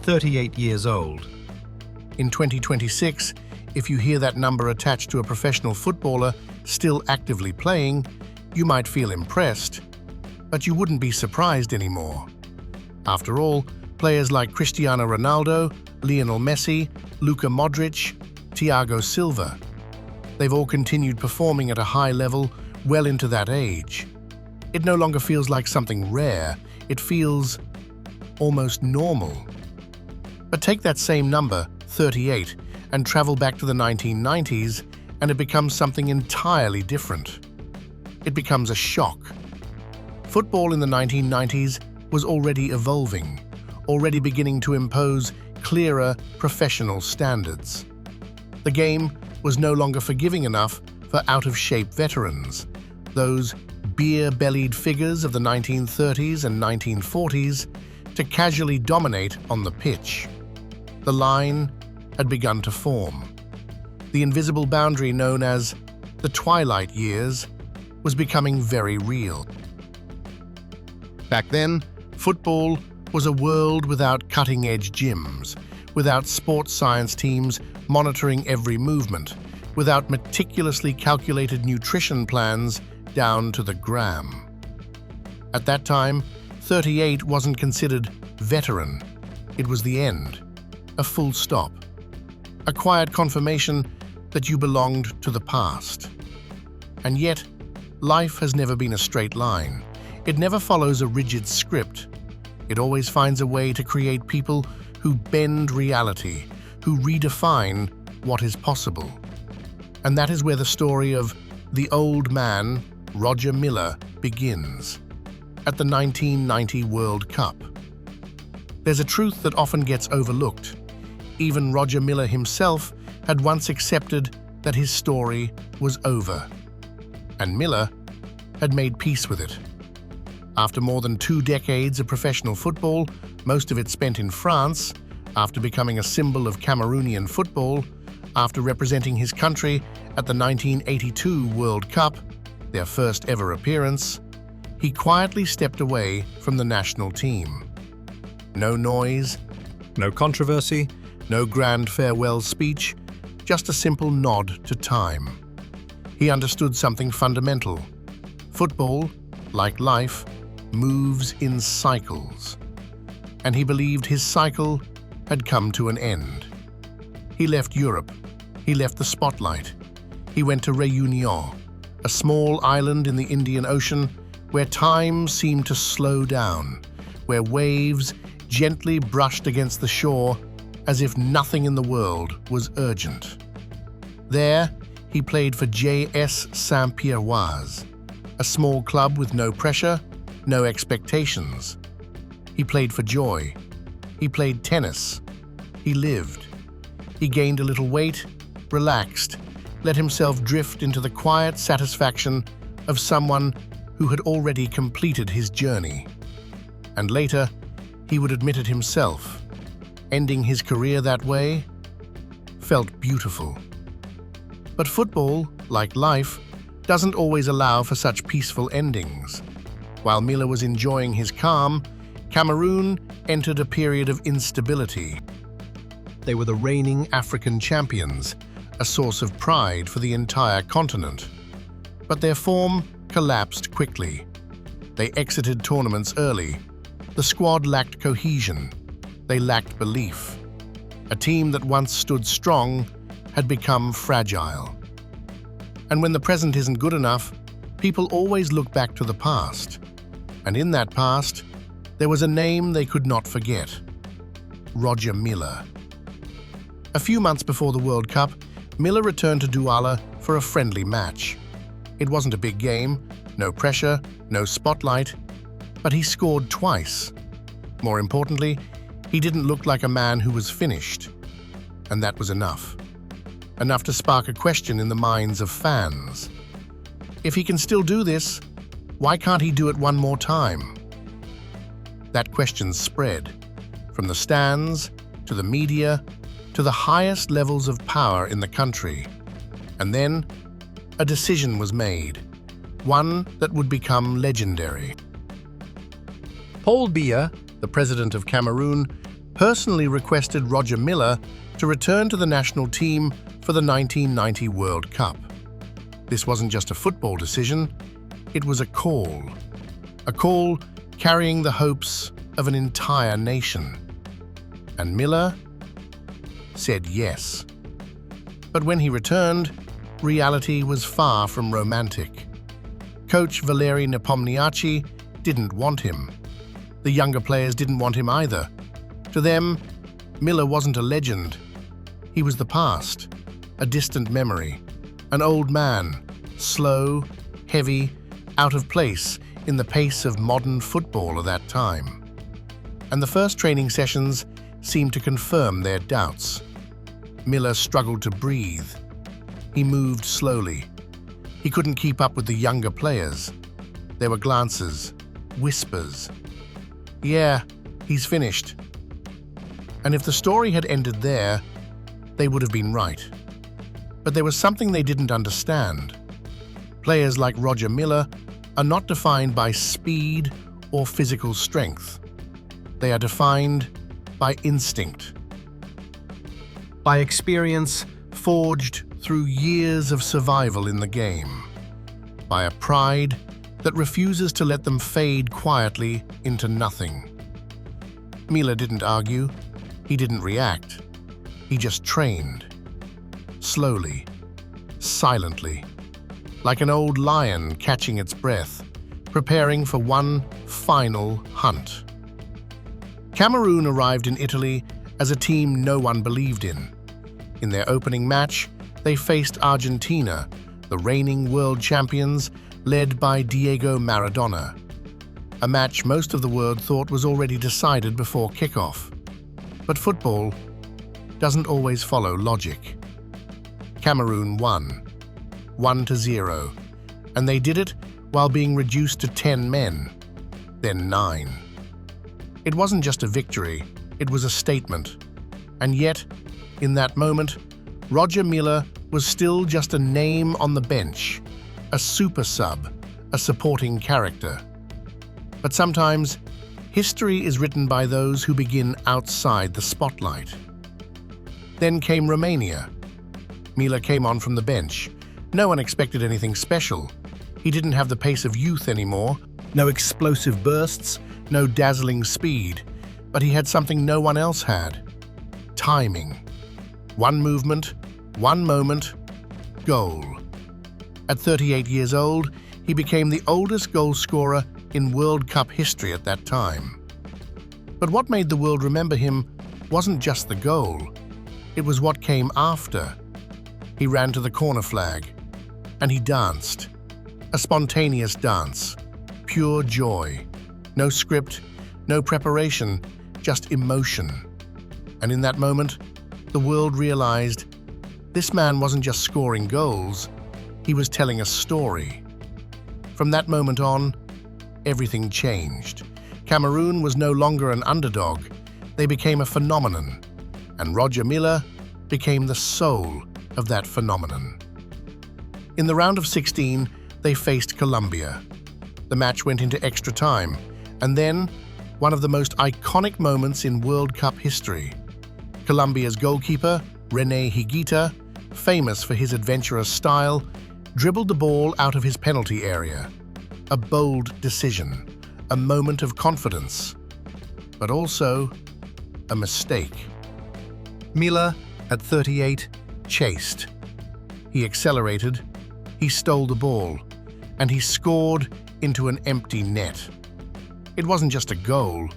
38 years old. In 2026, if you hear that number attached to a professional footballer still actively playing, you might feel impressed, but you wouldn't be surprised anymore. After all, players like Cristiano Ronaldo, Lionel Messi, Luka Modric, Thiago Silva, they've all continued performing at a high level well into that age. It no longer feels like something rare, it feels almost normal. But take that same number, 38, and travel back to the 1990s, and it becomes something entirely different. It becomes a shock. Football in the 1990s was already evolving, already beginning to impose clearer professional standards. The game was no longer forgiving enough for out-of-shape veterans, those beer-bellied figures of the 1930s and 1940s, to casually dominate on the pitch. The line had begun to form. The invisible boundary known as the twilight years was becoming very real. Back then, football was a world without cutting-edge gyms, without sports science teams monitoring every movement, without meticulously calculated nutrition plans down to the gram. At that time, 38 wasn't considered veteran. It was the end, a full stop, a quiet confirmation that you belonged to the past. And yet, life has never been a straight line. It never follows a rigid script. It always finds a way to create people who bend reality, who redefine what is possible. And that is where the story of the old man, Roger Milla, begins, at the 1990 World Cup. There's a truth that often gets overlooked. Even Roger Milla himself had once accepted that his story was over. And Milla had made peace with it. After more than 2 decades of professional football, most of it spent in France, after becoming a symbol of Cameroonian football, after representing his country at the 1982 World Cup, their first ever appearance, he quietly stepped away from the national team. No noise, No controversy, no grand farewell speech, just a simple nod to time. He understood something fundamental. Football, like life, moves in cycles. And he believed his cycle had come to an end. He left Europe. He left the spotlight. He went to Réunion, a small island in the Indian Ocean where time seemed to slow down, where waves gently brushed against the shore as if nothing in the world was urgent. There, he played for JS Saint-Pierroise, a small club with no pressure, no expectations. He played for joy. He played tennis. He lived. He gained a little weight, relaxed, let himself drift into the quiet satisfaction of someone who had already completed his journey. And later, he would admit it himself. Ending his career that way felt beautiful. But football, like life, doesn't always allow for such peaceful endings. While Milla was enjoying his calm, Cameroon entered a period of instability. They were the reigning African champions, a source of pride for the entire continent. But their form collapsed quickly. They exited tournaments early. The squad lacked cohesion. They lacked belief. A team that once stood strong had become fragile. And when the present isn't good enough, people always look back to the past. And in that past, there was a name they could not forget: Roger Milla. A few months before the World Cup, Milla returned to Douala for a friendly match. It wasn't a big game, no pressure, no spotlight, but he scored twice. More importantly, he didn't look like a man who was finished. And that was enough. Enough to spark a question in the minds of fans. If he can still do this, why can't he do it one more time? That question spread, from the stands, to the media, to the highest levels of power in the country. And then, a decision was made, one that would become legendary. Paul Biya, the president of Cameroon, personally requested Roger Milla to return to the national team for the 1990 World Cup. This wasn't just a football decision, it was a call carrying the hopes of an entire nation. And Milla said yes. But when he returned, reality was far from romantic. Coach Valeri Nepomniachtchi didn't want him. The younger players didn't want him either. To them, Milla wasn't a legend. He was the past, a distant memory, an old man, slow, heavy, out of place in the pace of modern football of that time. And the first training sessions seemed to confirm their doubts. Milla struggled to breathe. He moved slowly. He couldn't keep up with the younger players. There were glances, whispers. Yeah, he's finished. And if the story had ended there, they would have been right. But there was something they didn't understand. Players like Roger Milla are not defined by speed or physical strength. They are defined by instinct, by experience forged through years of survival in the game, by a pride that refuses to let them fade quietly into nothing. Milla didn't argue, he didn't react, he just trained. Slowly, silently, like an old lion catching its breath, preparing for one final hunt. Cameroon arrived in Italy as a team no one believed in. In their opening match, they faced Argentina, the reigning world champions, led by Diego Maradona. A match most of the world thought was already decided before kickoff. But football doesn't always follow logic. Cameroon won, 1-0, and they did it while being reduced to 10 men, then 9. It wasn't just a victory, it was a statement. And yet, in that moment, Roger Milla was still just a name on the bench, a super sub, a supporting character. But sometimes, history is written by those who begin outside the spotlight. Then came Romania. Milla came on from the bench. No one expected anything special. He didn't have the pace of youth anymore, no explosive bursts, no dazzling speed, but he had something no one else had: timing. One movement, one moment, goal. At 38 years old, he became the oldest goal scorer in World Cup history at that time. But what made the world remember him wasn't just the goal, it was what came after. He ran to the corner flag, and he danced. A spontaneous dance, pure joy. No script, no preparation, just emotion. And in that moment, the world realized this man wasn't just scoring goals, he was telling a story. From that moment on, everything changed. Cameroon was no longer an underdog, they became a phenomenon, and Roger Milla became the soul of that phenomenon. In the round of 16, they faced Colombia. The match went into extra time, and then one of the most iconic moments in World Cup history. Colombia's goalkeeper, René Higuita, famous for his adventurous style, dribbled the ball out of his penalty area. A bold decision, a moment of confidence, but also a mistake. Milla, at 38, chased. He accelerated, he stole the ball, and he scored into an empty net. It wasn't just a goal,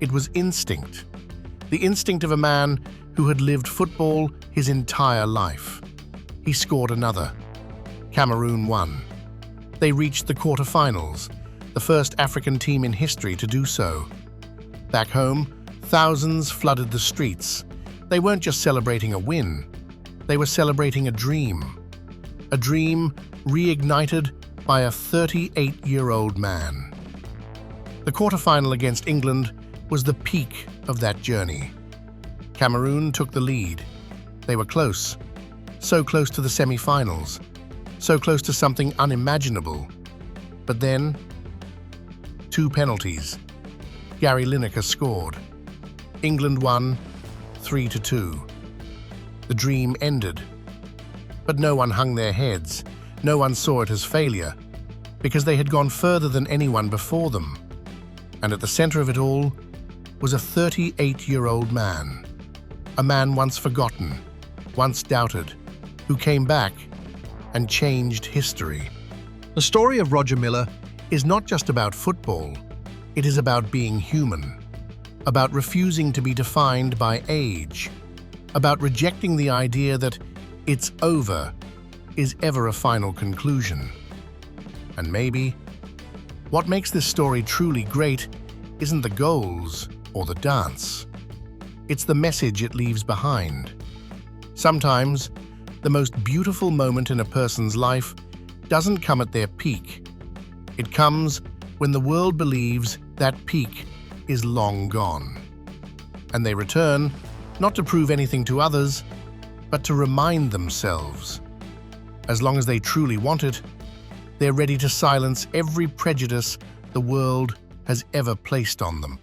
it was instinct. The instinct of a man who had lived football his entire life. He scored another. Cameroon won. They reached the quarterfinals, the first African team in history to do so. Back home, thousands flooded the streets. They weren't just celebrating a win, they were celebrating a dream reignited by a 38-year-old man. The quarterfinal against England was the peak of that journey. Cameroon took the lead. They were close, so close to the semi-finals, so close to something unimaginable. But then, 2 penalties. Gary Lineker scored. England won 3-2. The dream ended. But no one hung their heads. No one saw it as failure, because they had gone further than anyone before them. And at the center of it all was a 38-year-old man. A man once forgotten, once doubted, who came back and changed history. The story of Roger Milla is not just about football. It is about being human, about refusing to be defined by age, about rejecting the idea that "it's over" is ever a final conclusion. And maybe what makes this story truly great isn't the goals or the dance. It's the message it leaves behind. Sometimes, the most beautiful moment in a person's life doesn't come at their peak. It comes when the world believes that peak is long gone. And they return, not to prove anything to others, but to remind themselves. As long as they truly want it, they're ready to silence every prejudice the world has ever placed on them.